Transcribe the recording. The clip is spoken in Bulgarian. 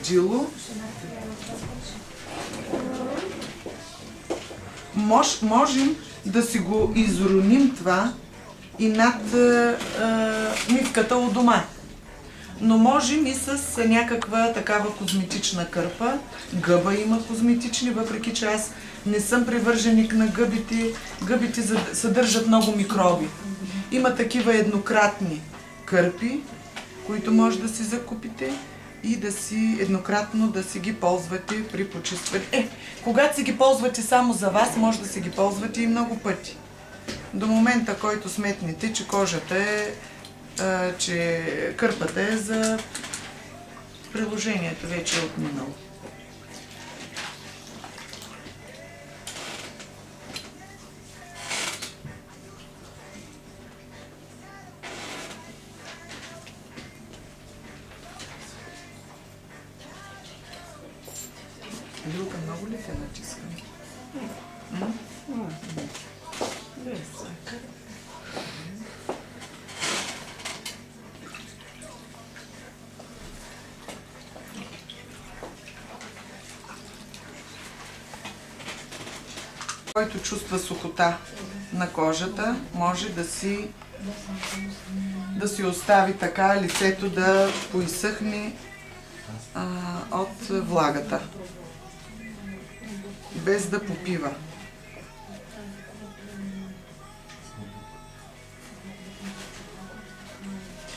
Джило. Можем да си го изроним това и над мивката у дома. Но можем и с някаква такава козметична кърпа. Гъба има козметични, въпреки че аз не съм привърженик на гъбите. Гъбите съдържат много микроби. Има такива еднократни кърпи, които може да си закупите и да си еднократно да си ги ползвате при почистване. Когато си ги ползвате само за вас, може да си ги ползвате и много пъти. До момента, който сметнете, че кожата е, че кърпата е за приложението, вече е отминало. Люка, много ли те натискам? Който чувства сухота на кожата, може да си остави така лицето да поизсъхне от влагата, без да попива.